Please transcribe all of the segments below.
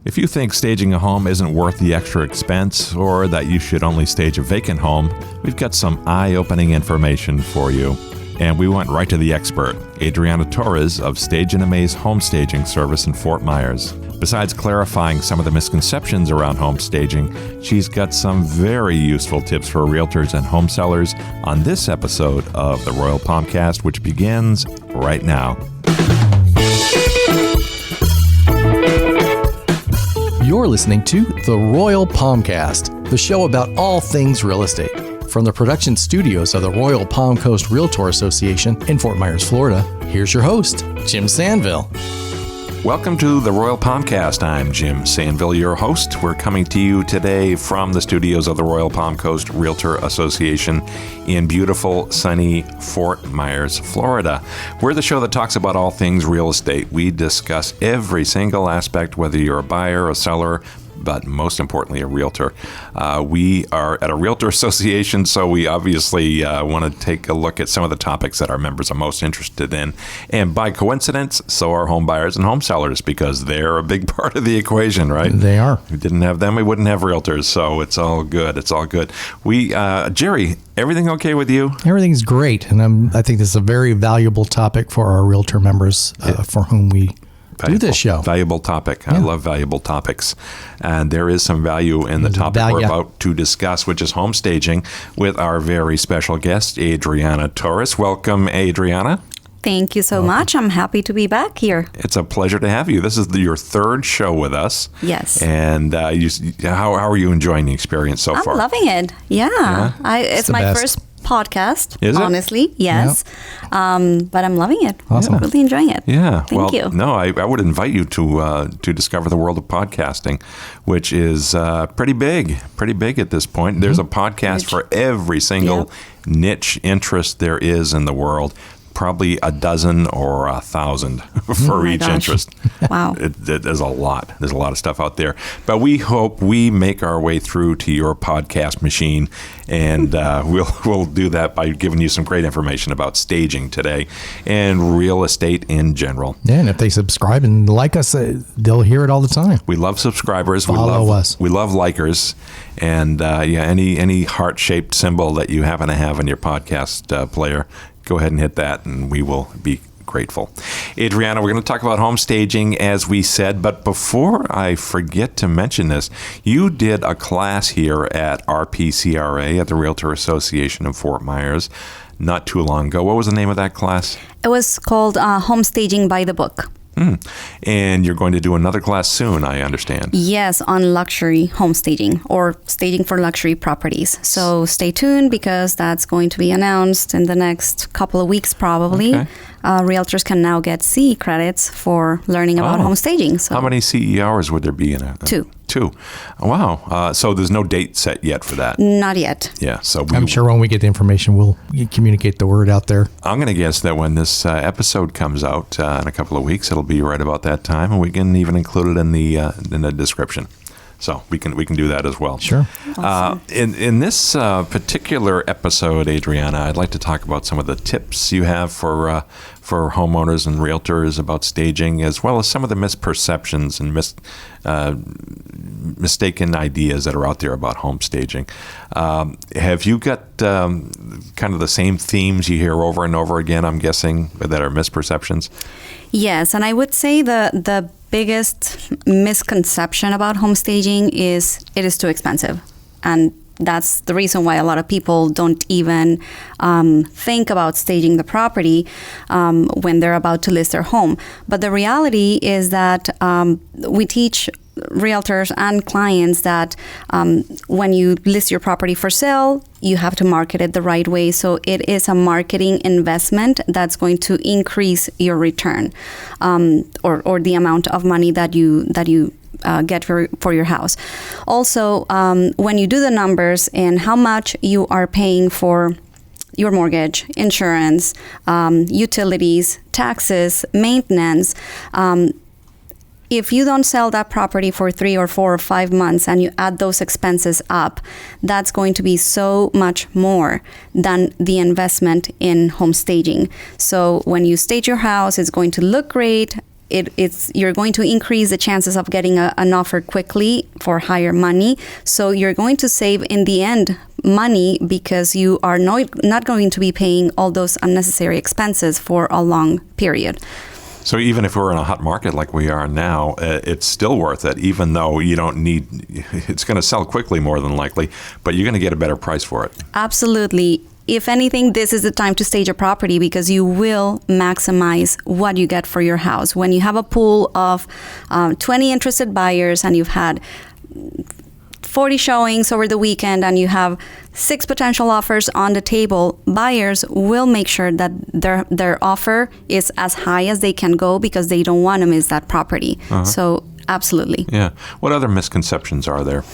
If you think staging a home isn't worth the extra expense or that you should only stage a vacant home, we've got some eye-opening information for you. And we went right to the expert, Adriana Torres of Stage and Amaze Home Staging Service in Fort Myers. Besides clarifying some of the misconceptions around home staging, she's got some very useful tips for realtors and home sellers on this episode of the Royal Palmcast, which begins right now. You're listening to the Royal Palmcast, the show about all things real estate. From the production studios of the Royal Palm Coast Realtor Association in Fort Myers, Florida, here's your host, Jim Sanville. Welcome to the Royal Palmcast. I'm Jim Sanville, your host. We're coming to you today from the studios of the Royal Palm Coast Realtor Association in beautiful, sunny Fort Myers, Florida. We're the show that talks about all things real estate. We discuss every single aspect, whether you're a buyer, a seller, but most importantly, a realtor. We are at a realtor association, so we obviously want to take a look at some of the topics that our members are most interested in. And by coincidence, so are home buyers and home sellers, because they're a big part of the equation, right? They are. If we didn't have them, we wouldn't have realtors, so it's all good. It's all good. Jerry, everything okay with you? Everything's great, and I think this is a very valuable topic for our realtor members for whom we do this show. Valuable topic. Yeah. I love valuable topics. And there is some value in the topic we're about to discuss, which is home staging, with our very special guest, Adriana Torres. Welcome, Adriana. Thank you so much. I'm happy to be back here. It's a pleasure to have you. This is your third show with us. Yes. And how are you enjoying the experience so far? I'm loving it. Yeah. It's my first podcast, is it? Honestly. Yes. Yeah. But I'm loving it. Awesome. I'm really enjoying it. Yeah. Thank you. No, I would invite you to discover the world of podcasting, which is pretty big at this point. Mm-hmm. There's a podcast for every single niche interest there is in the world. Probably a dozen or 1,000 for each interest. Wow. There's a lot. There's a lot of stuff out there. But we hope we make our way through to your podcast machine, and we'll do that by giving you some great information about staging today and real estate in general. Yeah, and if they subscribe and like us, they'll hear it all the time. We love subscribers. Follow us. We love likers. And any heart-shaped symbol that you happen to have in your podcast player, go ahead and hit that, and we will be grateful. Adriana, we're going to talk about home staging, as we said, but before I forget to mention this, you did a class here at RPCRA, at the Realtor Association of Fort Myers, not too long ago. What was the name of that class? It was called Home Staging by the Book. And you're going to do another class soon, I understand. Yes, on luxury home staging or staging for luxury properties. So stay tuned, because that's going to be announced in the next couple of weeks probably. Okay. Realtors can now get CE credits for learning about home staging. So how many CE hours would there be in it? Two. Wow. So there's no date set yet for that? Not yet. Yeah. So I'm sure when we get the information, we'll communicate the word out there. I'm going to guess that when this episode comes out in a couple of weeks, it'll be right about that time, and we can even include it in the description. So we can do that as well. Sure. Awesome. In this particular episode, Adriana, I'd like to talk about some of the tips you have for homeowners and realtors about staging, as well as some of the misperceptions and mistaken ideas that are out there about home staging. Have you got kind of the same themes you hear over and over again, I'm guessing, that are misperceptions? Yes, and I would say the biggest misconception about home staging is it is too expensive. And that's the reason why a lot of people don't even think about staging the property when they're about to list their home. But the reality is that we teach realtors and clients that when you list your property for sale, you have to market it the right way. So it is a marketing investment that's going to increase your return or the amount of money that you get for your house. Also, when you do the numbers and how much you are paying for your mortgage, insurance, utilities, taxes, maintenance, if you don't sell that property for 3 or 4 or 5 months and you add those expenses up, that's going to be so much more than the investment in home staging. So when you stage your house, it's going to look great. you're going to increase the chances of getting an offer quickly for higher money. So you're going to save in the end money because you are not going to be paying all those unnecessary expenses for a long period. So even if we're in a hot market like we are now, it's still worth it, even though you don't need, it's going to sell quickly more than likely, but you're going to get a better price for it. Absolutely. If anything, this is the time to stage a property because you will maximize what you get for your house. When you have a pool of 20 interested buyers and you've had 40 showings over the weekend and you have 6 potential offers on the table, buyers will make sure that their offer is as high as they can go because they don't want to miss that property. So absolutely. Yeah. What other misconceptions are there?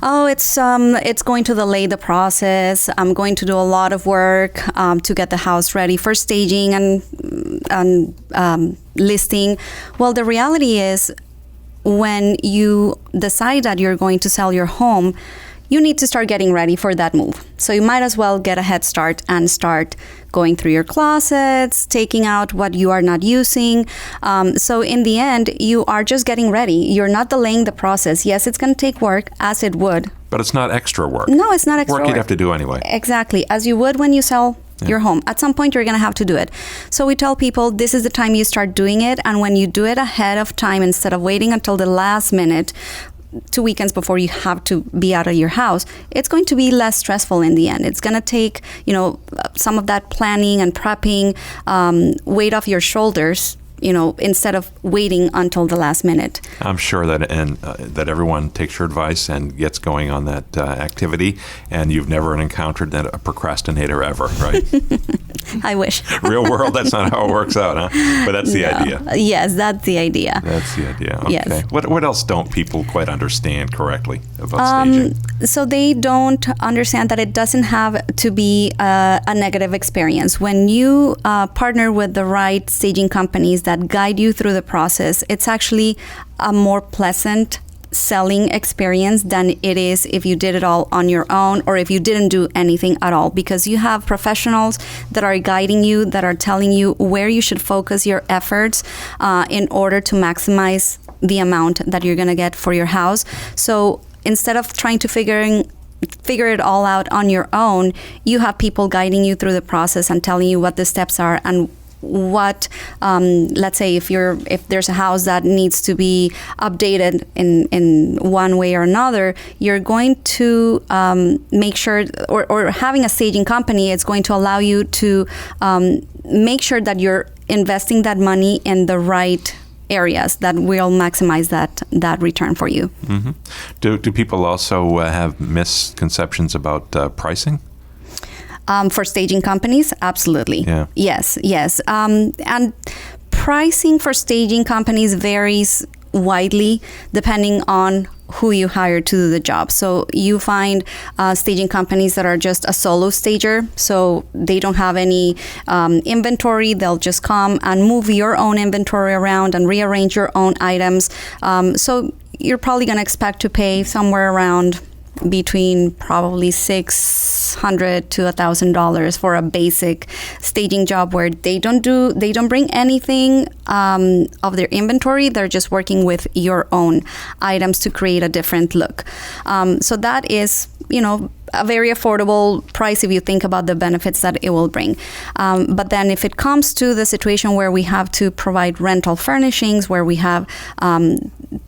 Oh, it's going to delay the process. I'm going to do a lot of work to get the house ready for staging and listing. Well, the reality is, when you decide that you're going to sell your home, you need to start getting ready for that move. So you might as well get a head start and start going through your closets, taking out what you are not using. So in the end, you are just getting ready. You're not delaying the process. Yes, it's going to take work, as it would. But it's not extra work. No, it's not extra work. Work you'd have to do anyway. Exactly. As you would when you sell your home. At some point, you're going to have to do it. So we tell people this is the time you start doing it. And when you do it ahead of time, instead of waiting until the last minute, 2 weekends before you have to be out of your house, it's going to be less stressful in the end. It's going to take, some of that planning and prepping weight off your shoulders, instead of waiting until the last minute. I'm sure that everyone takes your advice and gets going on that activity, and you've never encountered a procrastinator ever, right? I wish. Real world, that's not how it works out, huh? But that's the idea. Yes, that's the idea. That's the idea. Okay. Yes. What else don't people quite understand correctly about staging? So they don't understand that it doesn't have to be a negative experience. When you partner with the right staging companies that guide you through the process, it's actually a more pleasant selling experience than it is if you did it all on your own or if you didn't do anything at all, because you have professionals that are guiding you, that are telling you where you should focus your efforts in order to maximize the amount that you're going to get for your house. So instead of trying to figure it all out on your own, you have people guiding you through the process and telling you what the steps are and what, let's say if there's a house that needs to be updated in one way or another, you're going to make sure, or having a staging company, it's going to allow you to make sure that you're investing that money in the right areas that will maximize that return for you. Mm-hmm. Do people also have misconceptions about pricing? For staging companies, absolutely. Yeah. Yes. And pricing for staging companies varies widely depending on who you hire to do the job. So you find staging companies that are just a solo stager, so they don't have any inventory. They'll just come and move your own inventory around and rearrange your own items. So you're probably going to expect to pay somewhere around between probably $600 to $1,000 for a basic staging job where they don't bring anything of their inventory. They're just working with your own items to create a different look. So that is, a very affordable price if you think about the benefits that it will bring. But then if it comes to the situation where we have to provide rental furnishings, where we have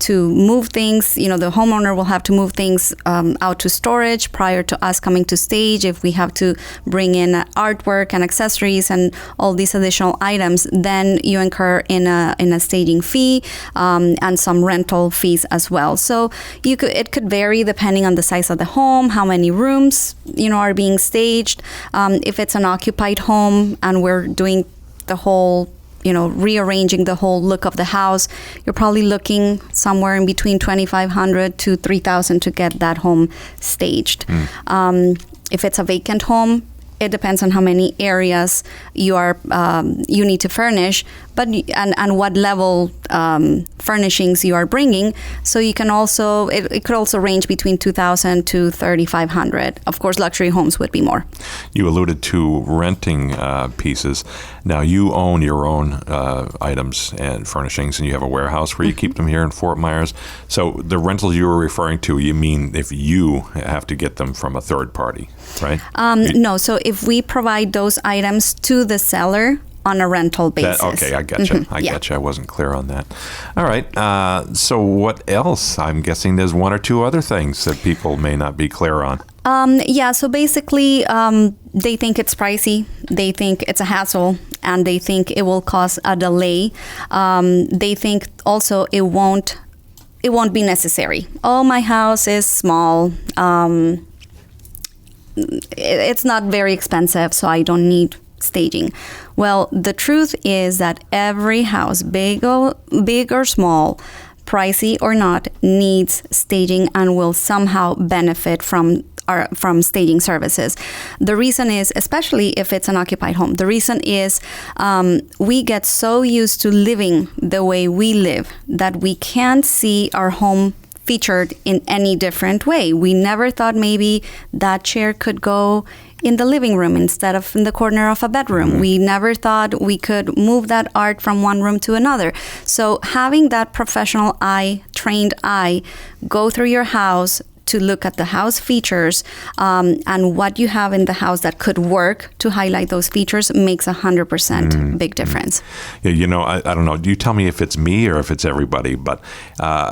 to move things, the homeowner will have to move things out to storage prior to us coming to stage. If we have to bring in artwork and accessories and all these additional items, then you incur in a staging fee and some rental fees as well. So it could vary depending on the size of the home, how many rooms are being staged. If it's an occupied home and we're doing the whole rearranging the whole look of the house, you're probably looking somewhere in between $2,500 to $3,000 to get that home staged. If it's a vacant home, it depends on how many areas you need to furnish, but and what level furnishings you are bringing. So you can also, it could also range between $2,000 to $3,500. Of course, luxury homes would be more. You alluded to renting pieces. Now, you own your own items and furnishings, and you have a warehouse where you keep them here in Fort Myers. So the rentals you were referring to, you mean if you have to get them from a third party, right? No, so if we provide those items to the seller on a rental basis. Okay, I gotcha. I gotcha. I wasn't clear on that. All right. So what else? I'm guessing there's one or two other things that people may not be clear on. So basically, they think it's pricey, they think it's a hassle, and they think it will cause a delay. They think also it won't be necessary. Oh, my house is small. It's not very expensive, so I don't need staging. Well, the truth is that every house, big or small, pricey or not, needs staging and will somehow benefit from staging services. The reason is, especially if it's an occupied home, the reason is we get so used to living the way we live that we can't see our home featured in any different way. We never thought maybe that chair could go in the living room instead of in the corner of a bedroom. We never thought we could move that art from one room to another. So having that professional eye, trained eye, go through your house to look at the house features and what you have in the house that could work to highlight those features makes 100% big difference. Yeah, I don't know. You tell me if it's me or if it's everybody, but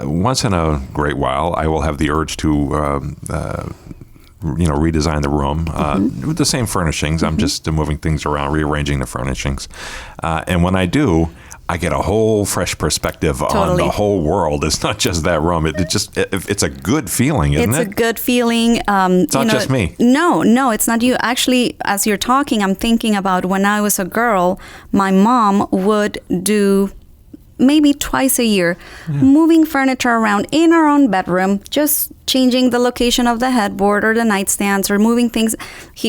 once in a great while, I will have the urge to redesign the room with the same furnishings. I'm just moving things around, rearranging the furnishings. And when I do, I get a whole fresh perspective on the whole world. It's not just that room. It's a good feeling, isn't it? It's a good feeling. It's not just me. No, it's not you. Actually, as you're talking, I'm thinking about when I was a girl, my mom would do maybe twice a year, moving furniture around in our own bedroom, just changing the location of the headboard or the nightstands or moving things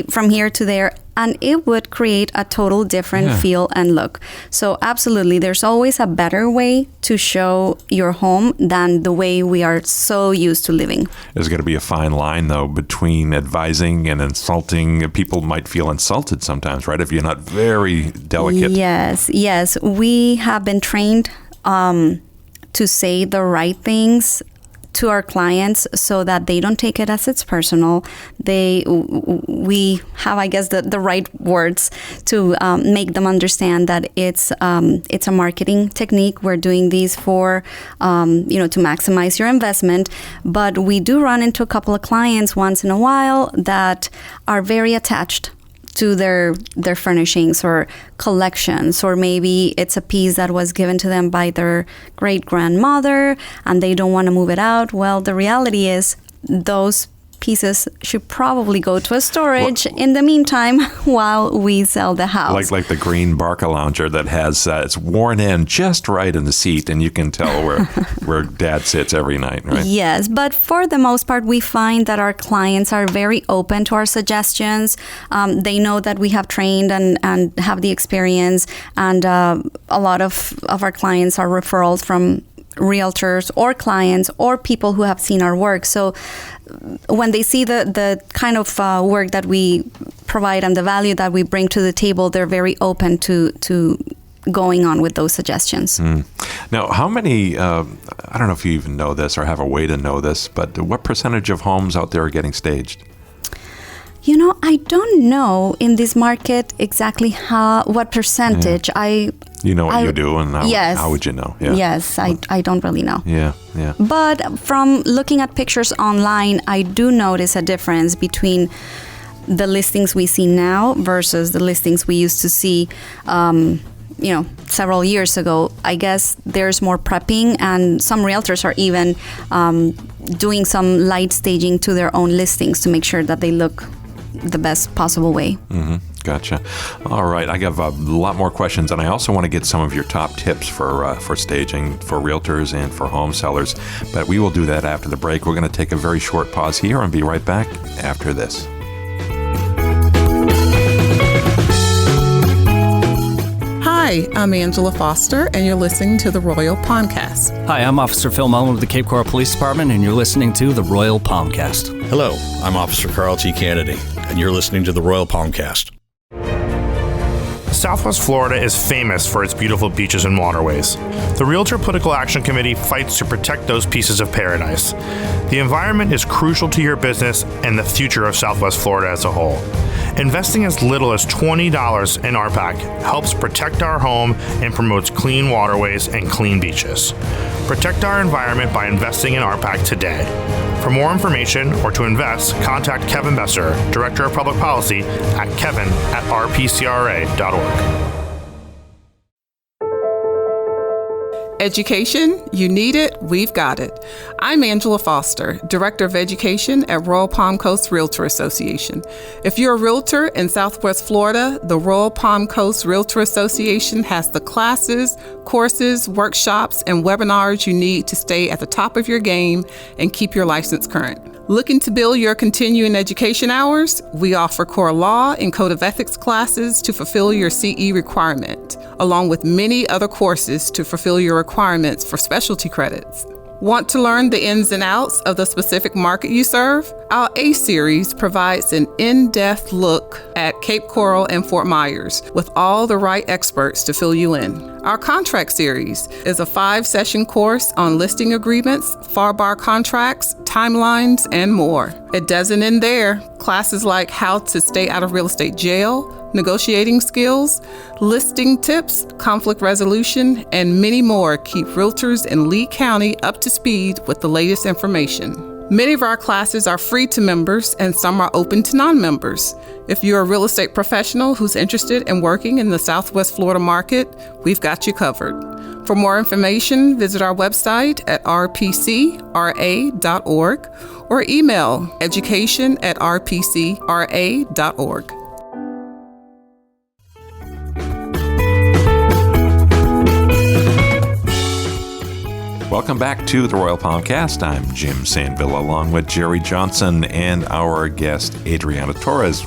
from here to there. And it would create a total different feel and look. So absolutely, there's always a better way to show your home than the way we are so used to living. There's going to be a fine line, though, between advising and insulting. People might feel insulted sometimes, right, if you're not very delicate. Yes. We have been trained to say the right things to our clients so that they don't take it as it's personal. We have, I guess, the right words to make them understand that it's a marketing technique. We're doing these for to maximize your investment. But we do run into a couple of clients once in a while that are very attached to their furnishings or collections, or maybe it's a piece that was given to them by their great-grandmother and they don't want to move it out. Well, the reality is those pieces should probably go to a storage in the meantime while we sell the house. Like the green Barca lounger that has it's worn in just right in the seat, and you can tell where Dad sits every night, right? Yes, but for the most part, we find that our clients are very open to our suggestions. They know that we have trained and have the experience, and a lot of our clients are referrals from realtors or clients or people who have seen our work. So when they see the kind of work that we provide and the value that we bring to the table, they're very open to going on with those suggestions. Now, how many, I don't know if you even know this or have a way to know this, but what percentage of homes out there are getting staged? I don't know in this market exactly what percentage. You know what you do, and how would you know? Yeah. Yes, I don't really know. Yeah. But from looking at pictures online, I do notice a difference between the listings we see now versus the listings we used to see, several years ago. I guess there's more prepping, and some realtors are even doing some light staging to their own listings to make sure that they look the best possible way. Gotcha. All right. I have a lot more questions, and I also want to get some of your top tips for staging for realtors and for home sellers. But we will do that after the break. We're going to take a very short pause here and be right back after this. Hi, Hi, I'm Angela Foster, and you're listening to the Royal Palmcast. Hi, I'm Officer Phil Mullen with the Cape Coral Police Department, and you're listening to the Royal Palmcast. Hello, I'm Officer Carl T. Kennedy, and you're listening to the Royal Palmcast. Southwest Florida is famous for its beautiful beaches and waterways. The Realtor Political Action Committee fights to protect those pieces of paradise. The environment is crucial to your business and the future of Southwest Florida as a whole. Investing as little as $20 in RPAC helps protect our home and promotes clean waterways and clean beaches. Protect our environment by investing in RPAC today. For more information or to invest, contact Kevin Besser, Director of Public Policy at kevin@rpcra.org. Education, you need it, we've got it. I'm Angela Foster, Director of Education at Royal Palm Coast Realtor Association. If you're a realtor in Southwest Florida, the Royal Palm Coast Realtor Association has the classes, courses, workshops, and webinars you need to stay at the top of your game and keep your license current. Looking to build your continuing education hours? We offer core law and code of ethics classes to fulfill your CE requirement, along with many other courses to fulfill your requirements for specialty credits. Want to learn the ins and outs of the specific market you serve? Our A series provides an in-depth look at Cape Coral and Fort Myers with all the right experts to fill you in. Our contract series is a 5-session course on listing agreements, FAR contracts, timelines, and more. It doesn't end there. Classes like how to stay out of real estate jail, negotiating skills, listing tips, conflict resolution, and many more keep realtors in Lee County up to speed with the latest information. Many of our classes are free to members and some are open to non-members. If you're a real estate professional who's interested in working in the Southwest Florida market, we've got you covered. For more information, visit our website at rpcra.org or email education@rpcra.org. Welcome back to the Royal Palmcast. I'm Jim Sanville along with Jerry Johnson and our guest, Adriana Torres.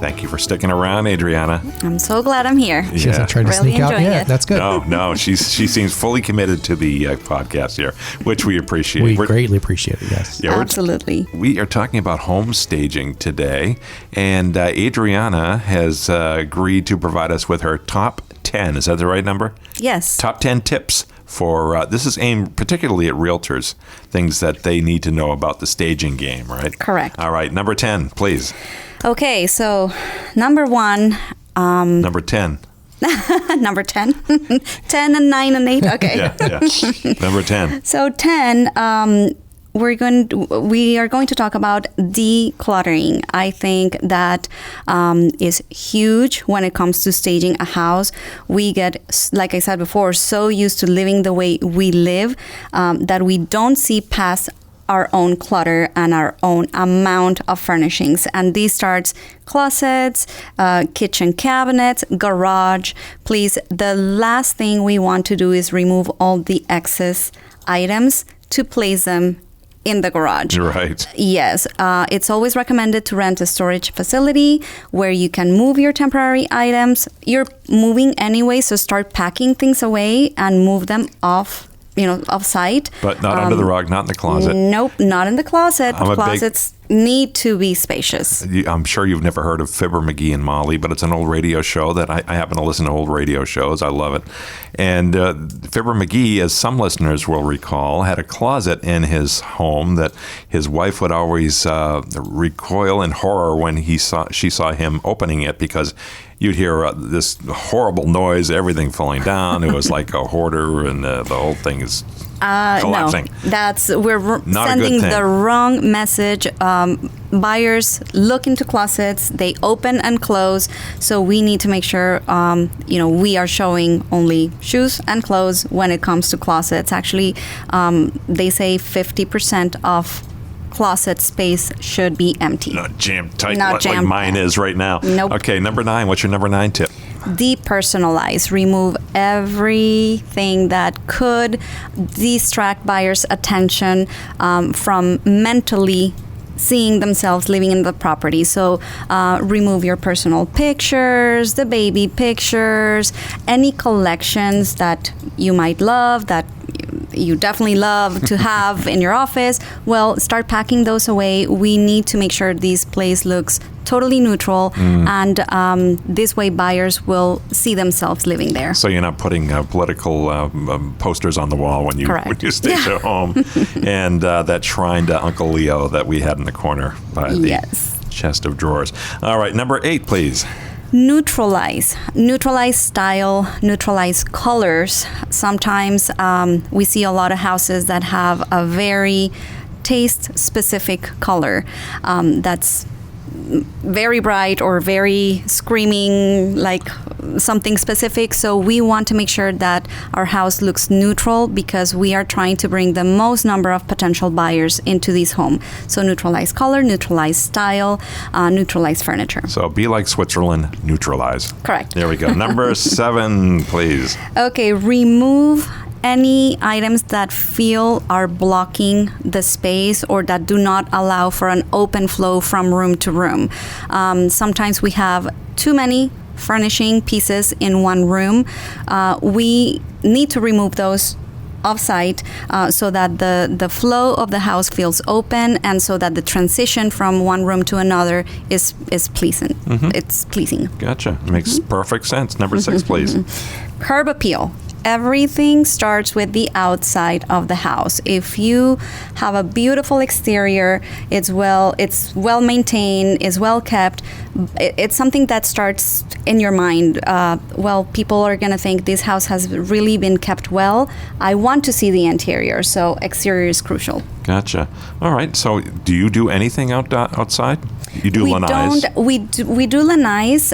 Thank you for sticking around, Adriana. I'm so glad I'm here. She hasn't tried to Really sneak out enjoying yet. it. That's good. No, she seems fully committed to the podcast here, which we appreciate. We greatly appreciate it, yes. Yeah, Absolutely. We are talking about home staging today, and Adriana has agreed to provide us with her top 10. Is that the right number? Yes. Top 10 tips for, this is aimed particularly at realtors, things that they need to know about the staging game, right? Correct. All right, number 10, please. Okay, so number one. Number 10. Number 10. 10 and 9 and 8. Okay. Yeah. Number 10. So 10, we are going to talk about decluttering. I think that is huge when it comes to staging a house. We get, like I said before, so used to living the way we live that we don't see past our own clutter and our own amount of furnishings. And these starts closets, kitchen cabinets, garage. Please, the last thing we want to do is remove all the excess items to place them in the garage. Right. Yes. It's always recommended to rent a storage facility where you can move your temporary items. You're moving anyway, so start packing things away and move them off site. But not under the rug, not in the closet. Nope, not in the closet. Closets need to be spacious. I'm sure you've never heard of Fibber, McGee and Molly, but it's an old radio show that I happen to listen to old radio shows. I love it. And Fibber McGee, as some listeners will recall, had a closet in his home that his wife would always recoil in horror when she saw him opening it, because you'd hear this horrible noise, everything falling down. It was like a hoarder, and the whole thing is collapsing. No, we're Not sending a good thing. the wrong message. Buyers look into closets, they open and close, so we need to make sure we are showing only shoes and clothes when it comes to closets. Actually, they say 50% of closet space should be empty. Not jammed tight Not like jammed. mine is right now. Nope. Okay, number 9. What's your number 9 tip? Depersonalize. Remove everything that could distract buyers' attention from mentally seeing themselves living in the property. So remove your personal pictures, the baby pictures, any collections that you might love, that you definitely love to have in your office. Well, start packing those away. We need to make sure this place looks totally neutral, and this way buyers will see themselves living there. So you're not putting political posters on the wall when you stage a home, and that shrine to Uncle Leo that we had in the corner by the chest of drawers. All right, number 8, please. Neutralize style, neutralize colors. Sometimes we see a lot of houses that have a very taste-specific color that's very bright or very screaming, like something specific. So we want to make sure that our house looks neutral, because we are trying to bring the most number of potential buyers into this home. So neutralize color, neutralize style, neutralize furniture. So be like Switzerland, neutralize. Correct. There we go. Number 7, please. Okay, remove any items that are blocking the space or that do not allow for an open flow from room to room. Sometimes we have too many furnishing pieces in one room. We need to remove those off-site so that the flow of the house feels open, and so that the transition from one room to another is pleasant. It's pleasing. Gotcha. Makes perfect sense. Number 6, please. Curb appeal. Everything starts with the outside of the house. If you have a beautiful exterior, it's well maintained, is well kept, it's something that starts in your mind. People are going to think this house has really been kept well. I want to see the interior, so exterior is crucial. Gotcha. All right. So do you do anything outside? You do lanais? We do lanais,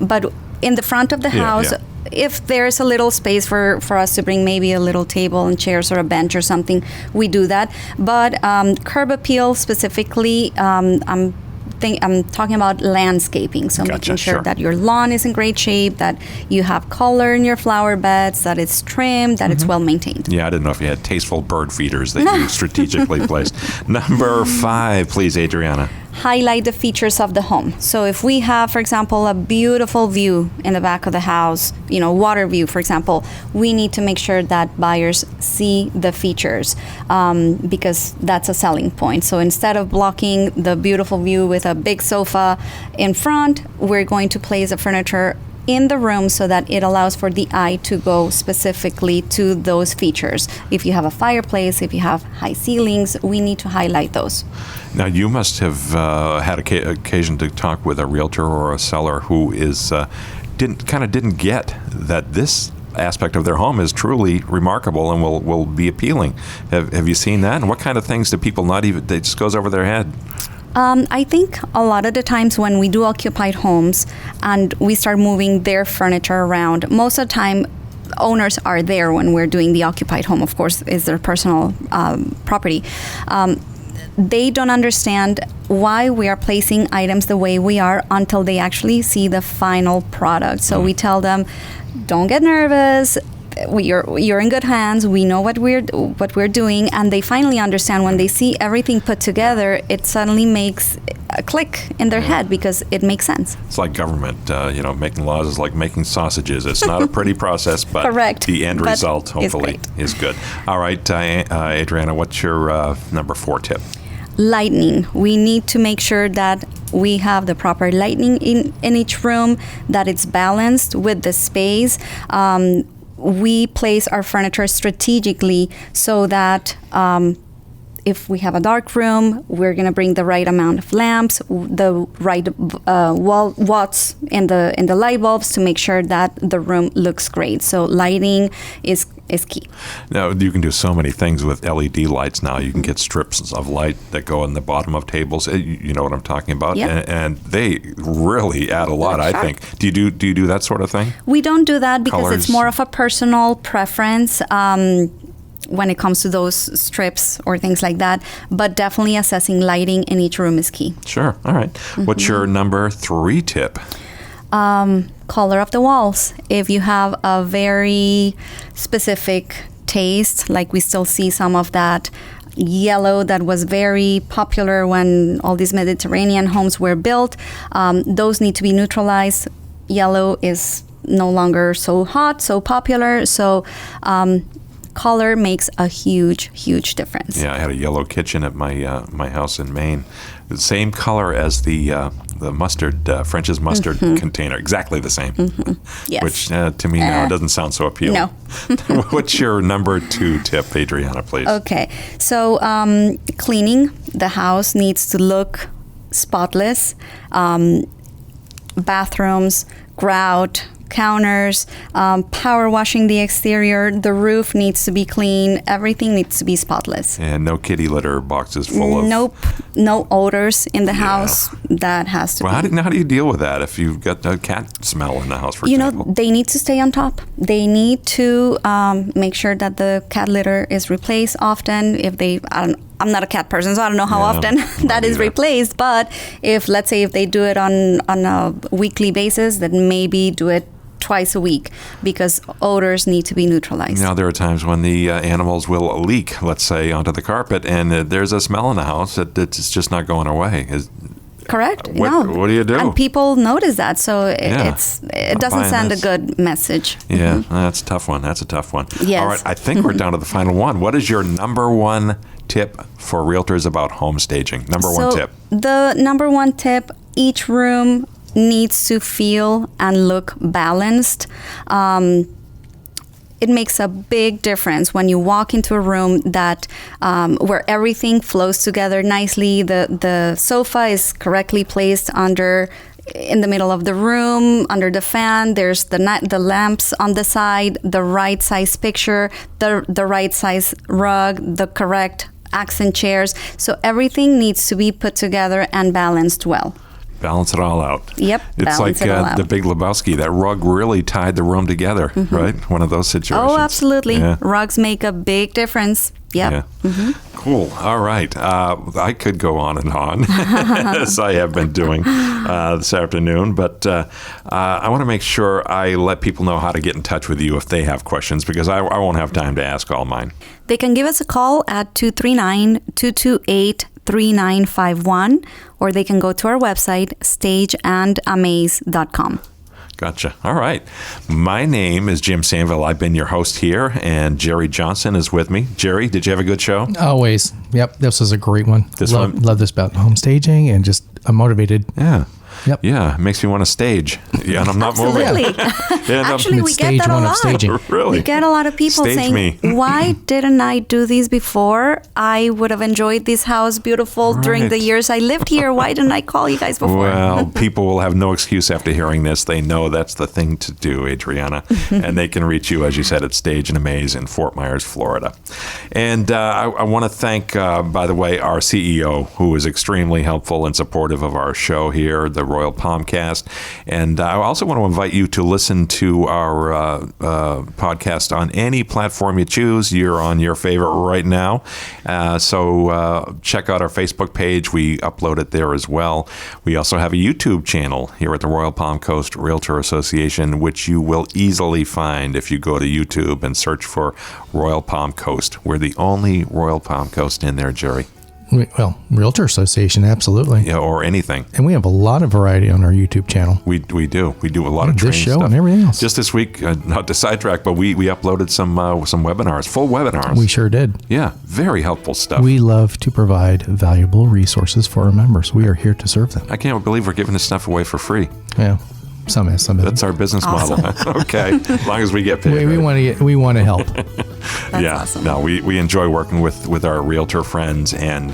but in the front of the house, if there's a little space for us to bring maybe a little table and chairs or a bench or something, we do that. But curb appeal specifically, I'm talking about landscaping. So making sure that your lawn is in great shape, that you have color in your flower beds, that it's trimmed, that it's well maintained. Yeah, I didn't know if you had tasteful bird feeders that you strategically placed. Number 5, please, Adriana. Highlight the features of the home. So if we have, for example, a beautiful view in the back of the house, water view, for example, we need to make sure that buyers see the features, because that's a selling point. So instead of blocking the beautiful view with a big sofa in front, we're going to place the furniture in the room so that it allows for the eye to go specifically to those features. If you have a fireplace, if you have high ceilings, we need to highlight those. Now, you must have had occasion to talk with a realtor or a seller who didn't get that this aspect of their home is truly remarkable and will be appealing. Have you seen that? And what kind of things do people it just goes over their head? I think a lot of the times when we do occupied homes and we start moving their furniture around, most of the time owners are there when we're doing the occupied home. Of course, is their personal property. They don't understand why we are placing items the way we are until they actually see the final product. So we tell them, don't get nervous. You're in good hands. We know what we're doing, and they finally understand when they see everything put together. It suddenly makes a click in their head because it makes sense. It's like government, making laws is like making sausages. It's not a pretty process, but the end result hopefully is good. All right, Adriana, what's your number 4 tip? Lighting. We need to make sure that we have the proper lighting in each room, that it's balanced with the space. We place our furniture strategically so that if we have a dark room, we're going to bring the right amount of lamps, the right watts in the light bulbs to make sure that the room looks great. So lighting is key. Now, you can do so many things with LED lights now. You can get strips of light that go in the bottom of tables. You know what I'm talking about? Yep. And they really add a lot, I think. Do you do that sort of thing? We don't do that because Colors? It's more of a personal preference. When it comes to those strips or things like that, but definitely assessing lighting in each room is key. Sure. All right. What's your number 3 tip? Color of the walls. If you have a very specific taste, like we still see some of that yellow that was very popular when all these Mediterranean homes were built. Those need to be neutralized. Yellow is no longer so hot, so popular. So color makes a huge difference. Yeah, I had a yellow kitchen at my house in Maine. The same color as the mustard, French's mustard container, exactly the same. Yes. Which to me now doesn't sound so appealing. No. What's your number 2 tip, Adriana, please? Okay, so cleaning the house needs to look spotless. Bathrooms, grout, counters, power washing the exterior, the roof needs to be clean, everything needs to be spotless. And no kitty litter boxes full of... Nope, no odors in the house. That has to Well, be. how do you deal with that if you've got a cat smell in the house, for example? They need to stay on top. They need to make sure that the cat litter is replaced often. If they, I'm not a cat person, so I don't know how often that is replaced. But let's say if they do it on a weekly basis, then maybe do it twice a week, because odors need to be neutralized. Now, there are times when the animals will leak, let's say, onto the carpet, and there's a smell in the house it's just not going away. Correct. What do you do? And people notice that, so it doesn't send a good message. Yeah, that's a tough one. That's a tough one. Yes. All right, I think we're down to the final one. What is your number 1 tip for realtors about home staging? Number 1 tip. The number 1 tip, each room needs to feel and look balanced. It makes a big difference when you walk into a room that where everything flows together nicely. The sofa is correctly placed in the middle of the room, under the fan. There's the lamps on the side, the right size picture, the right size rug, the correct accent chairs. So everything needs to be put together and balanced well. Balance it all out. Yep. It's like the Big Lebowski. That rug really tied the room together, right? One of those situations. Oh, absolutely. Yeah. Rugs make a big difference. Yep. Yeah. Cool. All right. I could go on and on, as I have been doing this afternoon, but I want to make sure I let people know how to get in touch with you if they have questions, because I won't have time to ask all mine. They can give us a call at 239-228-3951, or they can go to our website, stageandamaze.com. Gotcha. All right. My name is Jim Sanville. I've been your host here, and Jerry Johnson is with me. Jerry, did you have a good show? Always. Yep. This was a great one. Love this about home staging, and just I'm motivated. Yeah. Yep. Yeah. It makes me want to stage. Yeah, and I'm not moving. Absolutely. Actually, we get Stage that a one of lot. staging. Really? We get a lot of people Stage saying, me. why didn't I do these before? I would have enjoyed this house beautiful during the Right. years I lived here. Why didn't I call you guys before? Well, people will have no excuse after hearing this. They know that's the thing to do, Adriana. And they can reach you, as you said, at Stage and Amaze in Fort Myers, Florida. And I want to thank, by the way, our CEO, who is extremely helpful and supportive of our show here, the Royal Palmcast. And I also want to invite you to listen to our podcast on any platform you choose. You're on your favorite right now. So check out our Facebook page. We upload it there as well. We also have a YouTube channel here at the Royal Palm Coast Realtor Association, which you will easily find if you go to YouTube and search for Royal Palm Coast. We're the only Royal Palm Coast in there, Jerry. Well, Realtor Association, absolutely. Yeah, or anything. And we have a lot of variety on our YouTube channel. We do. We do a lot of This training show stuff. and everything else. Just this week, not to sidetrack, but we uploaded some webinars, full webinars. We sure did. Yeah, very helpful stuff. We love to provide valuable resources for our members. We are here to serve them. I can't believe we're giving this stuff away for free. Yeah. Some has, some That's our business model. Okay, as long as we get paid. we right? want to help. That's awesome. No, we enjoy working with our realtor friends and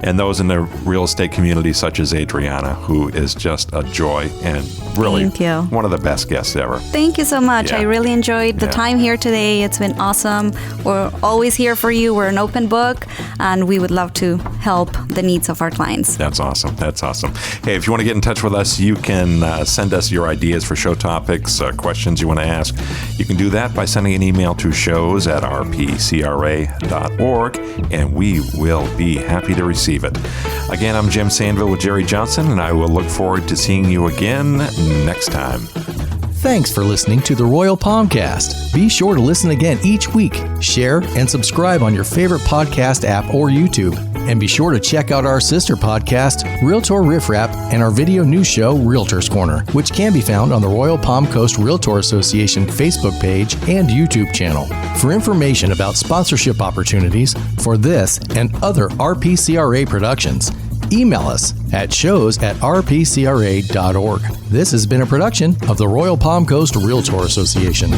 those in the real estate community, such as Adriana, who is just a joy and really Thank you. one of the best guests ever. Thank you so much. Yeah. I really enjoyed the Yeah. time here today. It's been awesome. We're always here for you. We're an open book, and we would love to help the needs of our clients. That's awesome. That's awesome. Hey, if you want to get in touch with us, you can send us your ideas for show topics, questions you want to ask. You can do that by sending an email to shows@rpcra.org, and we will be happy to receive it. Again, I'm Jim Sanville with Jerry Johnson, and I will look forward to seeing you again next time. Thanks for listening to the Royal Palmcast. Be sure to listen again each week, share, and subscribe on your favorite podcast app or YouTube. And be sure to check out our sister podcast, Realtor Riff Rap, and our video news show, Realtor's Corner, which can be found on the Royal Palm Coast Realtor Association Facebook page and YouTube channel. For information about sponsorship opportunities for this and other RPCRA productions, email us at shows@rpcra.org. This has been a production of the Royal Palm Coast Realtor Association.